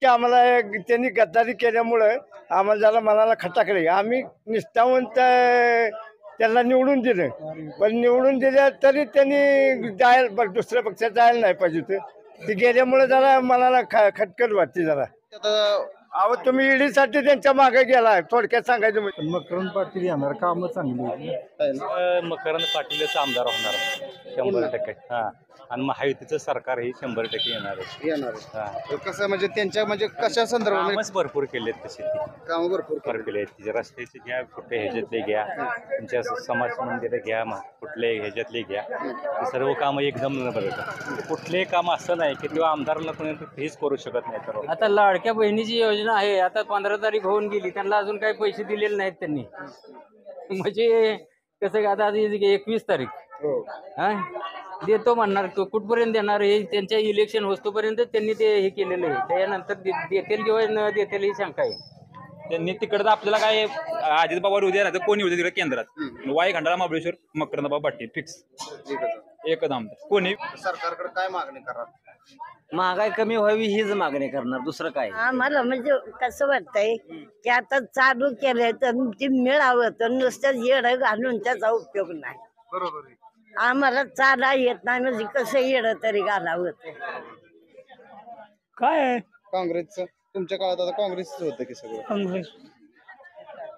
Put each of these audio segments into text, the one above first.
की आम्हाला त्यांनी गद्दारी केल्यामुळं आम्हाला जरा मनाला खटाकले. आम्ही निष्ठावंत त्यांना निवडून दिलं, पण निवडून दिल्या तरी त्यांनी जायला दुसऱ्या पक्षात जायला नाही पाहिजे होतं. ते गेल्यामुळे जरा मनाला खटकट वाटते जरा. अहो तुम्ही ईडीसाठी त्यांच्या मागे गेलाय, थोडक्यात सांगायचं म्हणजे. मकरंद पाटील येणार, कामं चांगली. मकरंद पाटीलच आमदार होणार 100%. हा, आणि महायुतीचं सरकार ही 100% येणार आहे. कसं म्हणजे त्यांच्या म्हणजे कशा संदर्भात कामच भरपूर केलेत तसे ते काम भरपूर केले आहेत. तिचे रस्त्याचे घ्या, कुठे ह्याच्यातले घ्या, तुमच्या समाज मंदिर घ्या, कुठले ह्याच्यातले घ्या, ते सर्व कामं एकदम बरोबर. कुठलेही काम असं नाही की तेव्हा आमदारांना कोणी हेच करू शकत नाही. तर आता लाडक्या बहिणीची योजना आहे, आता 15 तारीख होऊन गेली, त्यांना अजून काही पैसे दिलेले नाहीत त्यांनी. म्हणजे कसं आता 21 तारीख हा देतो म्हणणार, कुठपर्यंत देणार हे त्यांच्या इलेक्शन होतोपर्यंत त्यांनी ते हे केलेलं आहे. त्यानंतर देतील किंवा न देतील ही शंका आहे. त्यांनी तिकडं आपल्याला काय अजित पवार उद्या राहतं, कोणी होते तिकडे केंद्रात, वाई खंडाळा महाबळेश्वर मकरंदबाबा पाटील फिक्स एकच आमदार. कोणी सरकारकडे काय मागणी करणार? महागाई कमी व्हावी हीच मागणी करणार, दुसरं काय. आम्हाला म्हणजे कसं वाटतंय की आता चालू केलंय तर ते मिळावं, तर नुसतं येड घालून त्याचा उपयोग नाही. बरोबर आहे. आम्हाला चाला येत नाही, म्हणजे कसं येड तरी घालावं. काय काँग्रेसचं तुमच्या काळात आता काँग्रेसच होतं की सगळं?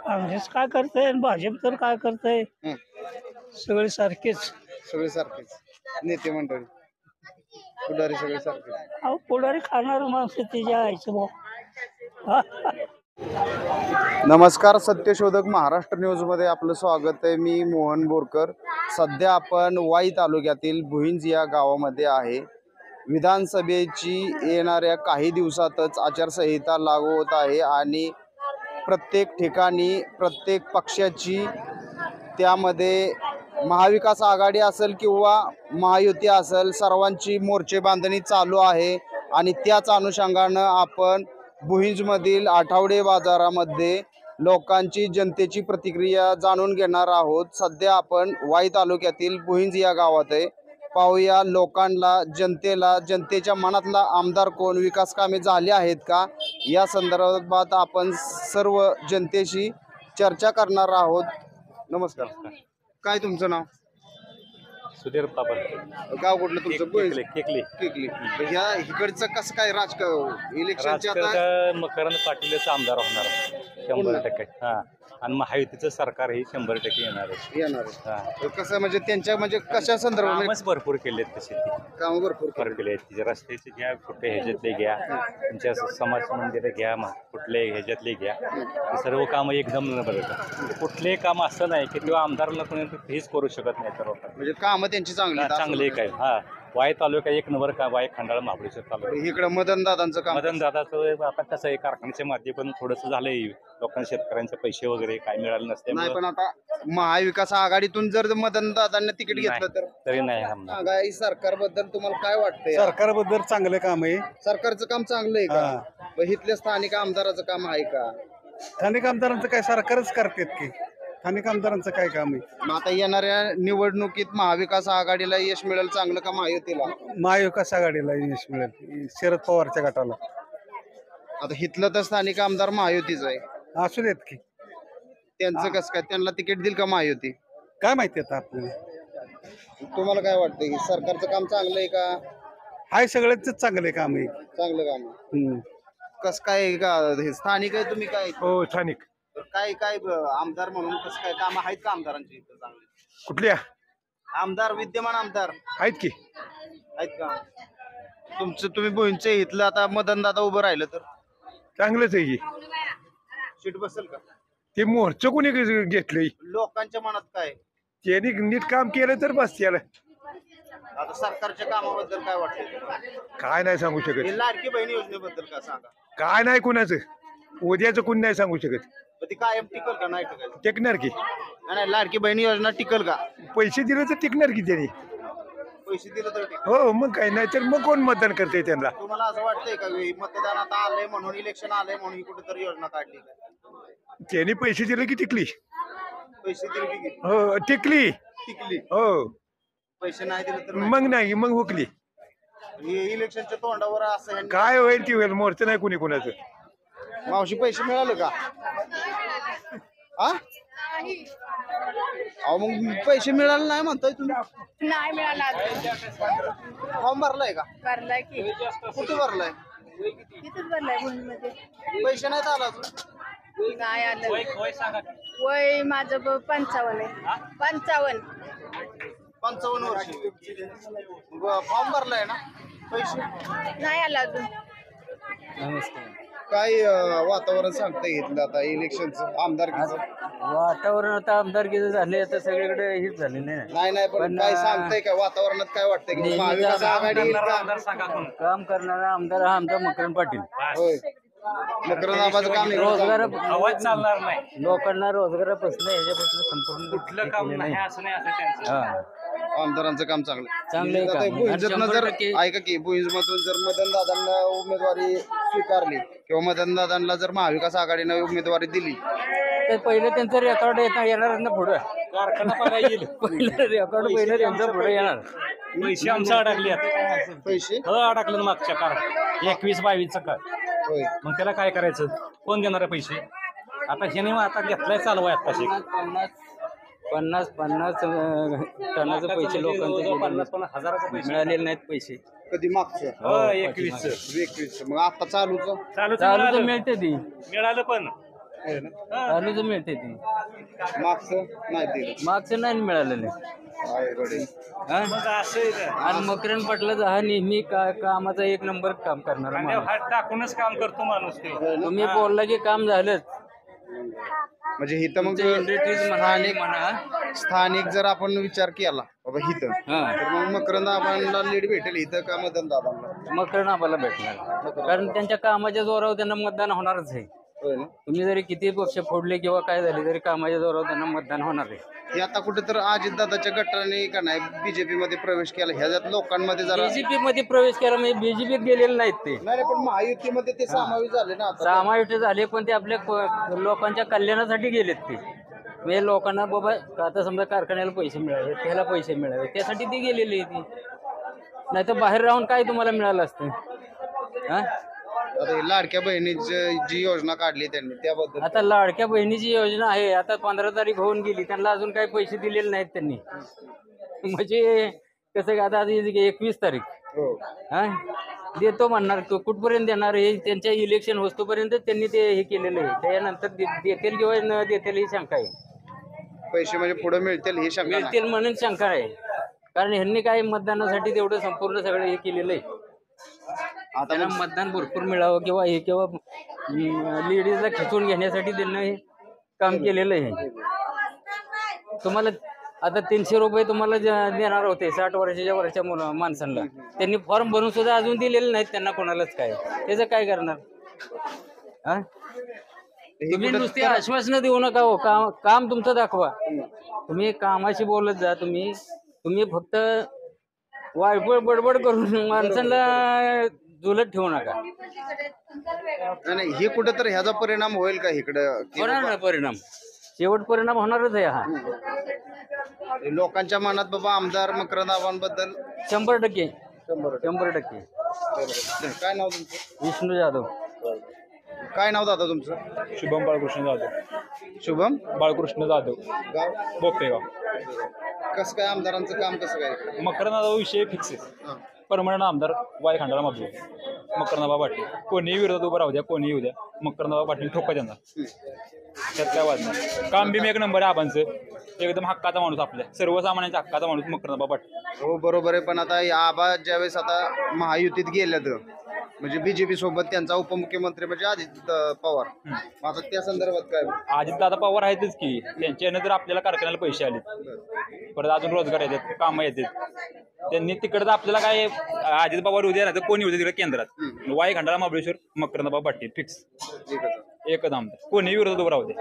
काँग्रेस काय करतंय, भाजप तर काय करतंय, सगळे सारखेच. सगळे सारखेच नेते मंडळी, पुढारी सगळे सारखेच. अहो पुढारी खाणार माणसं त्याच्या आईचं भाऊ. नमस्कार, सत्यशोधक महाराष्ट्र न्यूजमध्ये आपलं स्वागत आहे. मी मोहन बोरकर. सध्या आपण वाई तालुक्यातील भुईंज या गावामध्ये आहे. विधानसभेची येणाऱ्या काही दिवसातच आचारसंहिता लागू होत आहे आणि प्रत्येक ठिकाणी प्रत्येक पक्षाची, त्यामध्ये महाविकास आघाडी असेल किंवा महायुती असेल, सर्वांची मोर्चे बांधणी चालू आहे. आणि त्याच अनुषंगानं आपण भुईंजमधील आठवडे बाजारामध्ये लोकांची, जनतेची प्रतिक्रिया जाणून घेणार आहोत. सध्या आपण वाई तालुक्यातील भुईंज या गावात आहे. पाहूया लोकांना, जनतेला, जनतेच्या मनातला आमदार कोण, विकास कामे झाली आहेत का, या संदर्भात आपण सर्व जनतेशी चर्चा करणार आहोत. नमस्कार, काय तुमचं नाव? सुधीर तापड, गाव कुठलं तुमचं? केकली. केकली. ह्या इकडचं कसं काय इलेक्शनच्या आता? मकरंद पाटीलच आमदार होणार 100%. हा, आणि महायुतीचं सरकार ही 100% येणार आहे. येणार आहे. कसं म्हणजे त्यांच्या म्हणजे कशा संदर्भात कामच भरपूर केलेत तसे ते काम भरपूर केले आहेत. तिचे रस्त्याचे घ्या, कुठे ह्याच्यातले घ्या, तुमच्या समाज मंदिर घ्या, कुठले ह्याच्यातले घ्या, ते सर्व कामं एकदम बरोबर. कुठलेही काम असं नाही की तेव्हा आमदारांना कोणी हेच करू शकत नाही. तर म्हणजे कामं त्यांची चांगले काय. हा, वाई तालुका एक नंबर का, वाई खंडाळा महाबळेश्वर तालुका. इकडं मदन दादांचं काम. मदन दादाचं आता कसं आहे, कारखान्याच्या माध्यमातून थोडंसं झालंय, लोकांना शेतकऱ्यांचे पैसे वगैरे काय मिळाले नसते. नाही, पण आता महाविकास आघाडीतून जर मदन दादांना तिकीट घेतलं तर तरी नाही आमदार. महागाई सरकारबद्दल तुम्हाला काय वाटतंय? सरकारबद्दल चांगलं काम आहे. सरकारचं काम चांगलं आहे का? मग इथल्या स्थानिक आमदाराचं काम आहे का? स्थानिक आमदारांचं काय सरकारच करतात की, स्थानिक आमदारांचं काय काम आहे? मग आता येणाऱ्या निवडणुकीत महाविकास आघाडीला यश मिळेल चांगलं का महायुतीला? महाविकास आघाडीला यश मिळेल, शरद पवारच्या गटाला. आता इथलं तर स्थानिक आमदार महायुतीच आहे. असू देत की, त्यांचं कसं काय, त्यांना तिकीट देईल का महायुती? काय माहिती आता आपल्याला. तुम्हाला काय वाटतं की सरकारचं काम चांगलं आहे का? हाय, सगळ्याच चांगले काम आहे. चांगलं काम आहे. कसं काय आहे का, हे स्थानिक आहे तुम्ही काय? हो, स्थानिक. काय काय आमदार म्हणून कसं काय काम आहेत का आमदारांची इथं चांगली? कुठल्या आमदार, विद्यमान आमदार आहेत की? आहेत का? तुम्ही भुईंचे इथलं आता मदन दादा उभं राहिलं तर चांगलंच आहे की. सीट बसेल का? ते मोर्च कोणी घेतलंय? लोकांच्या मनात काय? त्यांनी नीट काम केलं तर बस त्याला. आता सरकारच्या कामाबद्दल काय वाटतं? काय नाही सांगू शकत. लाडकी बहिणी योजनेबद्दल काय सांगा? काय नाही, कुणाचं उद्याचं कोणी नाही सांगू शकत. ती कायम टिकल का नाही टिकल? टिकणार की. नाही, लाडकी बहिणी योजना टिकल का? पैसे दिले तर टिकणार की त्यांनी. पैसे दिले तर टिकल. हो, मग काय नाही तर मग कोण मतदान करते त्यांना? तुम्हाला असं वाटतंय का मतदान आता आलंय म्हणून, इलेक्शन आलंय म्हणून ही कुठेतरी योजना काढली का? त्यांनी पैसे दिले की टिकली. पैसे दिले की हो, टिकली. टिकली. हो, पैसे नाही दिले तर मग नाही, मग हुकली. इलेक्शनच्या तोंडावर असं ह्यांनी- काय होईल ती होईल, मोर्चा नाही कुणी कुणाचं. मावशी पैसे मिळाले का? हा अहो मग पैसे मिळाले नाही म्हणताय तुम्ही? नाही मिळाला फॉर्म भरलाय का? भरलाय की कुठे भरलाय? तिथेच भरलाय भूमीमध्ये. पैसे नाहीत आला अजून? नाही आलं. वय माझं 55 आहे. 55. 55 वर्ष. फॉर्म भरलाय ना? पैसे नाही आला अजून. काय वातावरण सांगता घेतलं आता इलेक्शनचं आमदारकीचं? वातावरण आता आमदारकीचं झाले आता सगळीकडे हेच झाले नाही नाही पण पण, काय सांगताय का वातावरणात? काय वाटतंय की नेहमीचा महाविकास आघाडी येईल का? काम करणारा आमदार हा आमचा मकरंद पाटील. होय मकरंद आबाचं काम इकडं रोजगार चालू. आवाज चालणार नाही, लोकांना रोजगारापासून ह्याच्यापासून संपूर्ण कुठलं काम नाही असं नाही, असं त्यांचं. हा. आमदारांचं काम चांगलं चांगलं आहे आता काम. भुईंजतनं आणि जर 100% ऐका की भुईंजमधून जर मदन दादांना उमेदवारी स्वीकारली किंवा मदन दादांना जर महाविकास आघाडीनं उमेदवारी दिली तर पहिलं त्यांचं रेकॉर्ड येणार ना पुढं. कारखाना बघायला येईल. पहिलं रेकॉर्ड पहिलं त्यांचं पुढे येणार. पैसे आमचं अडकले आहेत. पैसे अडकलं ना मागच्या कार 21-22चं कार. होय मग त्याला काय करायचं? कोण देणार आहे पैसे? आता ह्याने आता घेतलाय चालू आहे आताशी. 50 टनाचे पैसे लोकांचे 50 हजाराचे पैसे मिळालेले नाहीत पैसे. कधी मागचं? 21. 21 मग आता चालूचं? चालू चालू तर मिळते ती. मिळालं पण चालू तर मिळते ती. मागचं नाही दिलं. मागचं नाही मिळालेलं. आहे गडे. हा? मग असं आहे ना. आणि मकरंद पाटलाचा हा नेहमी कामाचा एक नंबर काम करणारा खांद्यावर माणूस. हात टाकूनच काम करतो माणूस ते. तुम्ही बोलला की काम झालंच. म्हणजे इथं मग इंडस्ट्रीज स्थानिक म्हणा. स्थानिक जर आपण विचार केला बाबा इथं हा. तर मग मकरंद आबांना लीड भेटेल इथं का मदन दादांना? मकरंद आम्हाला भेटणार कारण त्यांच्या कामाच्या जोरावर त्यांना मतदान होणारच आहे. होय ना? तुम्ही जरी किती पक्ष फोडले किंवा काय झाले तरी कामाच्या जोरावर त्यांना मतदान होणार आहे. हे आता कुठे तर अजितदादाच्या गटाने का नाही बीजेपी मध्ये प्रवेश केला ह्याच्यात लोकांमध्ये जरा बीजेपी मध्ये प्रवेश केला म्हणजे बीजेपीत गेलेले नाहीत ते. नाही पण महायुतीमध्ये ते समावेश झाले ना आता. समाविष्ट झाले पण ते आपल्या लोकांच्या कल्याणासाठी गेलेत ते. म्हणजे लोकांना बाबा आता समजा कारखान्याला पैसे मिळावे त्याला पैसे मिळावे त्यासाठी ते गेलेले आहे ती. नाही तर बाहेर राहून काय तुम्हाला मिळालं असतं? हा आता हे लाडक्या बहिणीची जी योजना काढली त्यांनी त्याबद्दल आता लाडक्या बहिणीची योजना आहे आता 15 तारीख होऊन गेली त्यांना अजून काही पैसे दिलेले नाहीत त्यांनी. म्हणजे कसं आता 21 तारीख हो. हा देतो म्हणणार कुठपर्यंत देणार हे त्यांच्या इलेक्शन होतोपर्यंत त्यांनी ते हे केलेलं आहे. त्यानंतर देतील किंवा न देतील ही शंका आहे. पैसे म्हणजे पुढे मिळतील ही शंका नाही. मिळतील म्हणून शंका आहे कारण ह्यांनी काय मतदानासाठी तेवढं संपूर्ण सगळं हे केलेलं आहे. आता त्यांना मतदान भरपूर मिळावं किंवा हे किंवा लेडीजला खिचून घेण्यासाठी त्यांना हे काम केलेलं आहे. तुम्हाला आता 300 रुपये तुम्हाला देणार होते 60 वर्षाच्या वरच्या माणसांना त्यांनी फॉर्म भरून सुद्धा अजून दिलेले नाहीत त्यांना कोणालाच काय त्याचं काय करणार? हा तुम्ही नुसती आश्वासनं देऊ नका हो. काम तुमचं दाखवा. तुम्ही कामाशी बोलत जा. तुम्ही फक्त वायफळ बडबड करून माणसांना जुलत ठेवू नका. नाही हे कुठं तर ह्याचा परिणाम होईल का इकडं? होणार ना परिणाम. शेवट परिणाम होणारच आहे हा. लोकांच्या मनात बाबा आमदार मकरंद आबांबद्दल 100%. 100% काय नाव तुमचं? विष्णू जाधव. काय नाव दादा तुमचं? शुभम बाळकृष्ण जाधव. शुभम बाळकृष्ण जाधव, गाव बोपेगाव. कसं काय आमदारांचं काम कसं काय? मकरंदाचा विषय फिक्स आहे. हा. परमनंट आमदार वाय खंडाळा माधव मकरंदाबा पाटील. कोणीही विरोधात उभं राहू द्या, कोणीही येऊ द्या, मकरंदाबा पाटील ठोका त्यांना. त्यात काय वाद नाही. काम बी एक नंबर आहे आबांचं. एकदम हक्काचा माणूस, आपल्या सर्वसामान्यांच्या हक्काचा माणूस मकरंदाबा पाटील. हो बरोबर आहे. पण आता या आबा ज्यावेळेस आता महायुतीत गेल्यात म्हणजे बीजेपी सोबत त्यांचा उपमुख्यमंत्री म्हणजे अजित पवार. मग आता त्या संदर्भात काय? अजितदादा पवार आहेतच की, त्यांच्यानं जर आपल्याला कारखान्याला पैसे आले, परत अजून रोजगार येतात, कामं येतात, त्यांनी तिकडं आपल्याला काय अजित पवार उद्या राहतं, कोणी उद्या तिकडे केंद्रात वाय खंडाळा महाबळेश्वर मकरंदाबा पाटील फिक्स. एकच आमदार, कोणीही विरोधात उभं राहू दे,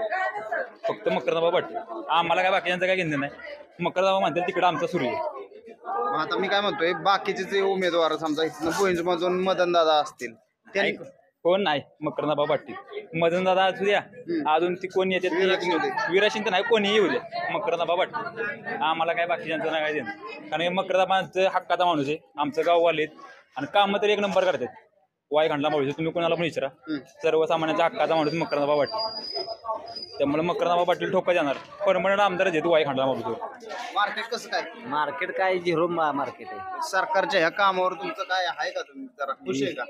फक्त मकरंदाबा पाटील. आम्हाला काय बाकीच्यांचं काय घेणं नाही. मकरंदाबा म्हणतात तिकडं आमचा सुरू आहे. आता मी काय म्हणतोय बाकीचे जे उमेदवार समजा इथनं भुईंजमधून मदन दादा असतील त्यांनी कोण नाही मकरंदाबा पाटील. मदन दादा असू द्या, अजून ती कोण येते विराशिंत नाही, कोणीही येऊ द्या, मकरंदाबा पाटील. आम्हाला काय बाकीच्यांचं नाही काय देणं. कारण मकरंदाबाचं हक्काचा माणूस आहे. आमचं गाव वाले आणि काम तर एक नंबर करतात. वाय खंडला मावळी तुम्ही कोणाला पण विचारा, सर्वसामान्यांच्या हक्काचा माणूस मकरंदभाऊ पाटील. त्यामुळे मकरंदभाऊ पाटील ठोका जाणार. परमनंट आमदारच आहेत वाय खंडला मावळी. मार्केट कसं काय मार्केट काय झिरो मार्केट आहे. सरकारच्या ह्या कामावर तुमचं काय आहे का, तुम्ही जरा खुश आहे का?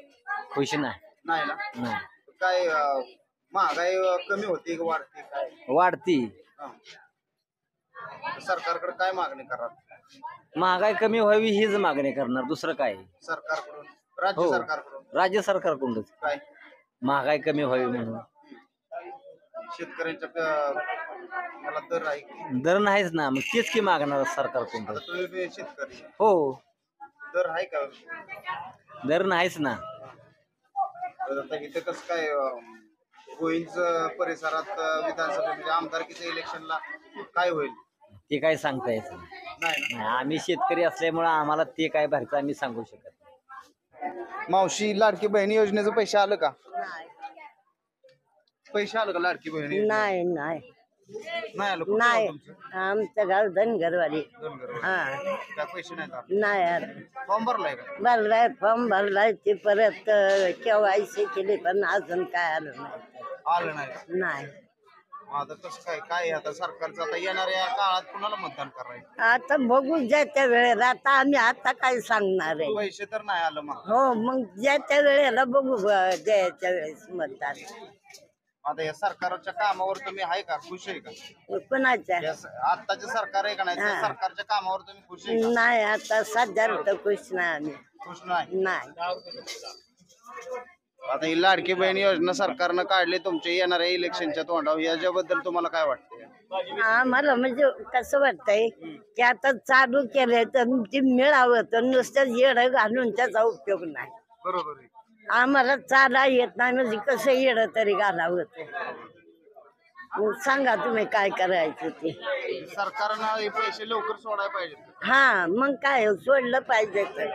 खुशी नाही. नाही ना. काय महागाई कमी होती का वाढते काय? वाढती. हा. सरकारकडे काय मागणी करा? महागाई कमी व्हावी हीच मागणी करणार, दुसरं काय. सरकारकडून, राज्य सरकारकडून राज्य सरकारकडूनच काय महागाई कमी व्हावी म्हणून. शेतकऱ्यांच्या मला दर आहे की? दर नाहीच ना, मग तेच की मागणार सरकारकडून. आता तुम्ही बी शेतकरी, हो, दर आहे का? दर नाहीच ना. तर आता इथं कसं काय भुईंज परिसरात विधानसभेच्या आमदारकीच्या इलेक्शनला काय होईल ते काय सांगता येत नाही. नाही ना. आम्ही शेतकरी असल्यामुळे आम्हाला ते काय भरतं आम्ही सांगू शकत नाही. मावशी, लाडकी बहिणी योजनेचं पैसे आलं का? पैसे आलं का लाडकी बहिणी योजनेचं? नाही नाही आलं. कुठं नाही, गाव तुमचं? आमचं गाव धनगरवाडी. धनगरवाडी. हा, काय पैसे नाही आले? नाही आलं. फॉर्म भरलाय का? भरलाय, फॉर्म भरलाय, ते परत KYC केली पण अजून काय आलं नाही. आलं नाही. नाही. आता कसं काय काय आता सरकारचं आता येणाऱ्या काळात कुणाला मतदान करायचं? आता बघू ज्या त्या वेळेला. आता काय सांगणार आहे. पैसे तर नाही आलं मग. हो, मग ज्या त्या वेळेला बघू ज्या त्या वेळेस मतदान. आता या सरकारच्या कामावर तुम्ही आहे का, खुश आहे का? कुणाच्या आताचे सरकार आहे का नाही, त्या सरकारच्या कामावर तुम्ही खुश आहे का? नाही, आता सध्या तर खुश नाही आम्ही. खुश नाही. नाही. आता ही लाडकी बहीण योजना सरकारनं काढली तुमच्या येणाऱ्या इलेक्शनच्या तोंडावर, याच्याबद्दल तुम्हाला काय वाटतं? आम्हाला म्हणजे कसं वाटतंय की आता चालू केलंय तर ते मिळावं, तर नुसतं येडं घालून त्याचा उपयोग नाही. बरोबर आहे. आम्हाला चाला येत नाही म्हणजे कसं येडं तरी घालावं ते. मग सांगा तुम्ही काय करायचं ते. सरकारनं हे पैसे लवकर सोडायला पाहिजे. हा, मग काय सोडलं पाहिजे तर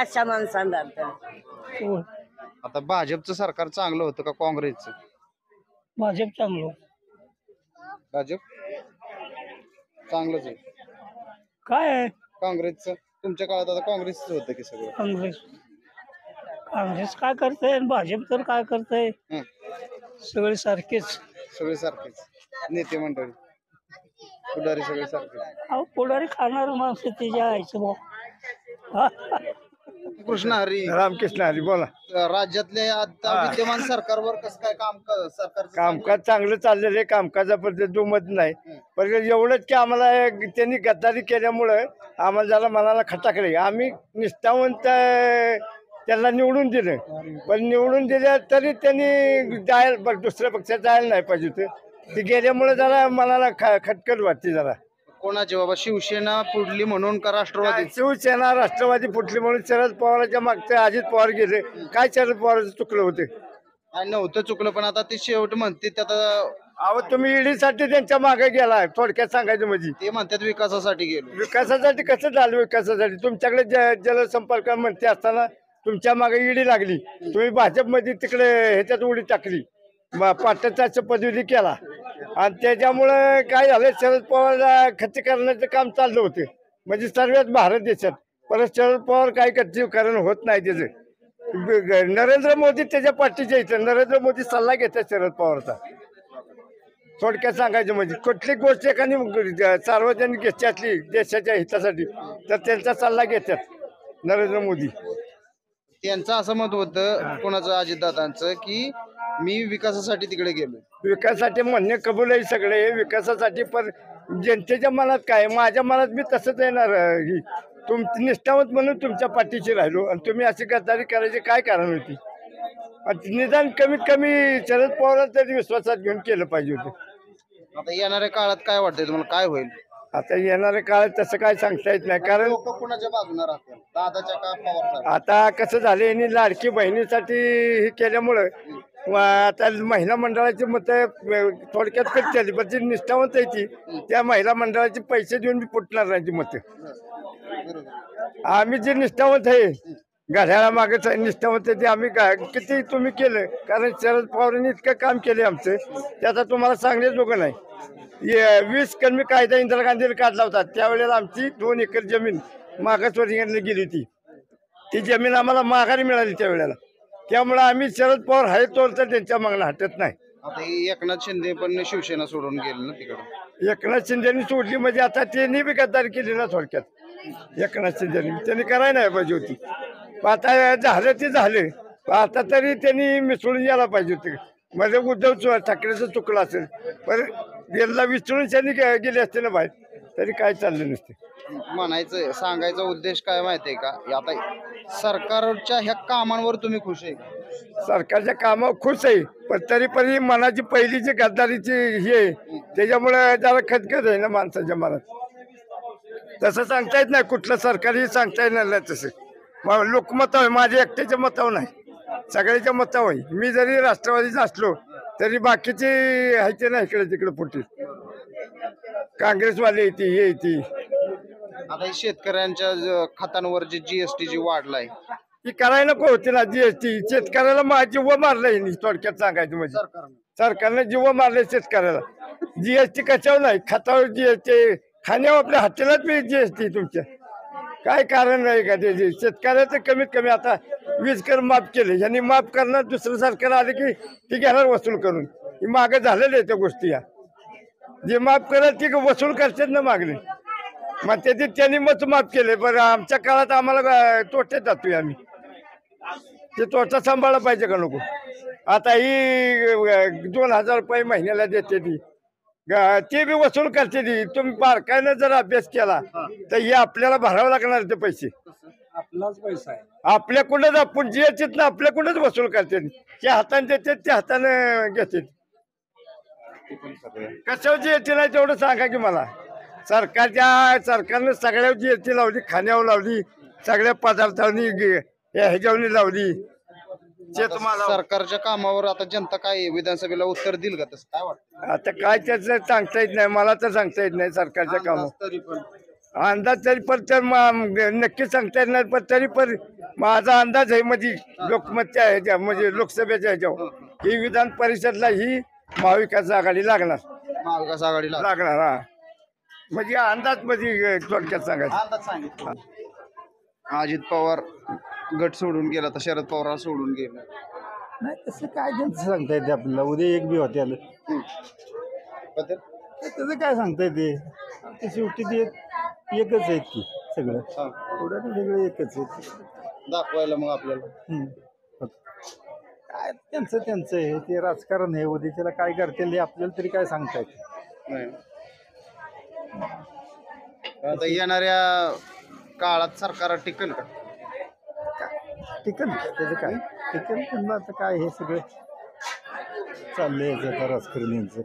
अशा माणसांना तर. आता भाजपचं सरकार चांगलं होतं का काँग्रेसचं? भाजप चांगलं. भाजप चांगलंच आहे. काय आहे काँग्रेसचं तुमच्या काळात आता काँग्रेसचं होतं की सगळं? काँग्रेस काय करतंय आणि भाजप तर काय करतंय. हं. सगळे सारखेच. सगळे सारखेच नेते मंडळी, पुढारी सगळे सारखेच. अहो, पुढारी खाणार माणसं त्याच्या आईचं भाऊ. कृष्ण हरी, रामकृष्ण हरी बोला. राज्यातले आता विद्यमान सरकारवर कसं काय सरकारचं कामकाज चांगलं चाललेलं आहे, कामकाजाबद्दल दुमत नाही. पण एवढंच की आम्हाला त्यांनी गद्दारी केल्यामुळं आम्हाला जरा मनाला खटाकले. आम्ही निष्ठावंत त्यांना निवडून दिलं, पण निवडून दिल्या तरी त्यांनी जायला दुसऱ्या पक्षात जायला नाही पाहिजे होतं. ते गेल्यामुळे जरा मनाला खटकट वाटते जरा. कोणाचे बाबा, शिवसेना फुडली म्हणून का राष्ट्रवादी? शिवसेना राष्ट्रवादी फुटली म्हणून शरद पवारांच्या मागचे अजित पवार गेले. काय शरद पवारांचं चुकलं होते? आणि नव्हतं चुकलं, पण आता ते शेवट म्हणते आता अहो, तुम्ही ईडीसाठी त्यांच्या मागे गेलाय. थोडक्यात सांगायचं म्हणजे ते म्हणतात विकासासाठी गेलो. विकासासाठी कसं झालं? विकासासाठी तुमच्याकडे जलसंपर्क मंत्री असताना तुमच्या मागे ईडी लागली. तुम्ही भाजपमध्ये तिकडे ह्याच्यात उडी टाकली, पाटलाचा पदवी केला आणि त्याच्यामुळं काय झालं, शरद पवारला खच्ची करण्याचं काम चाललं होतं म्हणजे सर्वच भारत देशात. परत शरद पवार काही खच्चीकरण होत नाही त्याचं. नरेंद्र मोदी त्याच्या पाठीच्या इथं. नरेंद्र मोदी सल्ला घेतात शरद पवारचा. थोडक्यात सांगायचं म्हणजे कुठली गोष्ट एखादी सार्वजनिक घेतली देशाच्या हितासाठी तर त्यांचा सल्ला घेतात नरेंद्र मोदी. त्यांचं असं मत होतं कोणाचं, अजितदादांचं, की मी विकासासाठी तिकडे गेलो. विकासासाठी म्हणणे कबूल आहे सगळे विकासासाठी, पण जनतेच्या मनात काय, माझ्या मनात मी तसंच येणार. तुम निष्ठावंत म्हणून तुमच्या पाठीशी राहिलो आणि तुम्ही अशी गद्दारी करायची काय कारण होती? निदान कमीत कमी शरद पवारांना तरी विश्वासात घेऊन केलं पाहिजे होतं. आता येणाऱ्या काळात काय वाटतंय तुम्हाला, काय होईल? आता येणाऱ्या काळात तसं काय सांगता येत नाही, कारण लोक कोणाच्या बाजूने राहतील, दादाच्या का पवारच्या? आता कसं झालं, यांनी लाडकी बहिणीसाठी हे केल्यामुळं आता महिला मंडळाची मतं थोडक्यात फिरते, पण जी निष्ठावंत आहे ती त्या महिला मंडळाचे पैसे देऊन मी फुटणार नाही ती मतं. आम्ही जे निष्ठावंत आहे, घड्याळा मागे निष्ठावंत आहे, ते आम्ही किती तुम्ही केलं, कारण शरद पवारांनी इतकं काम केले आमचं, त्याचा तुम्हाला सांगण्याच जोगं नाही. 20 कलमी कायदा इंदिरा गांधीला काढला होता, त्यावेळेला आमची 2 एकर जमीन मागासवर्गीयांना गेली होती. ती जमीन आम्हाला माघारी मिळाली त्यावेळेला. त्यामुळे आम्ही शरद पवार आहे तोवर तर त्यांच्या मागणं हटत नाही. आता हे एकनाथ शिंदे पण शिवसेना सोडून गेले ना तिकडे. एकनाथ शिंदेनी सोडली म्हणजे आता त्यांनी बी गद्दारी केली ना थोडक्यात. एकनाथ शिंदेनी त्यांनी करायला नाही पाहिजे होती. आता झालं ते झालं. आता तरी त्यांनी मिसळून यायला पाहिजे होते. मध्ये उद्धव ठाकरेचं चुकलं असेल पण गेला विसरून त्यांनी गेले असते ना बाहेर तरी काय चाललं नसते. म्हणायचं सांगायचा उद्देश काय माहितीये का, आता सरकारच्या ह्या कामांवर तुम्ही खुश आहे का? सरकारच्या कामावर खुश आहे पण तरी पण ही मनाची पहिली जी गद्दारीची हे आहे, त्याच्यामुळे जरा खदखद आहे ना माणसाच्या मनात. तसं सांगता येत नाही कुठलं सरकारही सांगता येणार नाही तसं. लोकमत आहे माझ्या एकट्याच्या मतावर नाही सगळ्याच्या मतावर आहे. मी जरी राष्ट्रवादीचा असलो तरी बाकीचे आहे ना इकडे तिकडे पुढे काँग्रेसवाले येते हे येते. आता हे शेतकऱ्यांच्या खतांवर जी जीएसटी जी वाढलाय ती करायला नको होती ना जीएसटी. शेतकऱ्याला जीव मारलाय थोडक्यात सांगायचं म्हणजे सरकारने जीव मारले शेतकऱ्याला. जीएसटी कशावर नाही खतावर जीएसटी खाण्यावर आपल्या हॉटेलात बी जीएसटी तुमच्या काय कारण नाही का त्याचे. शेतकऱ्याचं कमीत कमी आता वीज कर माफ केले यांनी माफ करणार दुसरं सरकार आले की ती घेणार वसूल करून. ही मागं झालेलं आहे त्या गोष्टी. या जे माफ करेल ती वसूल करतात ना मागणी मग त्यांनी मत माफ केले. बरं आमच्या काळात आम्हाला तोट्यात जातोय आम्ही. ते तोटा सांभाळला पाहिजे का नको. आता ही 2000 रुपये महिन्याला देते ती ते बी वसूल करते ती. तुम्ही बारकाईनं जर अभ्यास केला तर हे आपल्याला भरावं लागणार ते पैसे. आपलाच पैसा आहे. आपल्याकडूनच आपण जीएसटीत ना आपल्याकडूनच वसूल करते. त्या हाताने देते त्या हाताने घेते. कशावर जीएसटी नाही तेवढं सांगा की मला. सरकारनं सगळ्या जीएसटी लावली खाण्यावर लावली सगळ्या पदार्थांनी ह्याच्यावर लावली. सरकारच्या कामावर आता जनता काय विधानसभेला उत्तर देईल का तसं काय वाटतं? आता काय त्याचं सांगता येत नाही मला तर सांगता येत नाही सरकारच्या कामावर. तरी पण अंदाज तरी पण तर नक्की सांगता येत नाही पण तरी पण माझा अंदाज आहे म्हणजे लोकमतच्या ह्याच्या म्हणजे लोकसभेच्या ह्याच्यावर ही विधान परिषदला ही महाविकास आघाडी लागणार. महाविकास आघाडीला लागणार हा म्हणजे अंदाज म्हणजे थोडक्यात सांगायचं. अंदाज सांगितलं. अजित पवार गट सोडून गेला तर शरद पवार सोडून गेला. नाही तसं काय त्यांचं सांगता येते आपल्याला. उद्या एक बी होते आलं त्याचं काय सांगता येते. ते शेवटी ते एकच आहेत की सगळं थोडं वेगळं एकच आहेत दाखवायला मग आपल्याला. काय त्यांचं आहे ते राजकारण आहे. उद्याच्याला काय करतील आपल्याला तरी काय सांगता येते. आता येणाऱ्या काळात सरकार टिकेल का? टिकल त्याचं काय टिकल त्यांना आता काय हे सगळं चाललंय आता राजकारण्यांचं.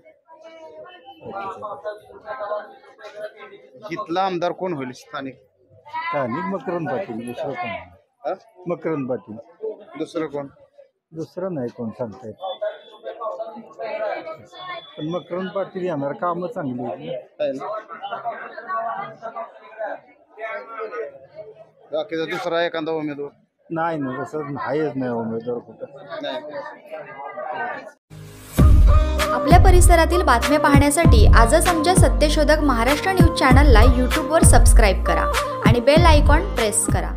इथला आमदार कोण होईल स्थानिक? मकरंद पाटील. दुसरं कोण? मकरंद पाटील. दुसरं कोण? दुसरं नाही कोण सांगता येत पण मकरंद पाटील येणार. कामं चांगली आहेत. बाकीचा दुसरा एखादा उमेदवार नाही ना तसं आहेच नाही उमेदवार कुठं नाही. आपल्या परिसरातील बातम्या पाहण्यासाठी आजच आमच्या सत्यशोधक महाराष्ट्र न्यूज चॅनलला यूट्यूबवर सबस्क्राईब करा आणि बेल आयकॉन प्रेस करा.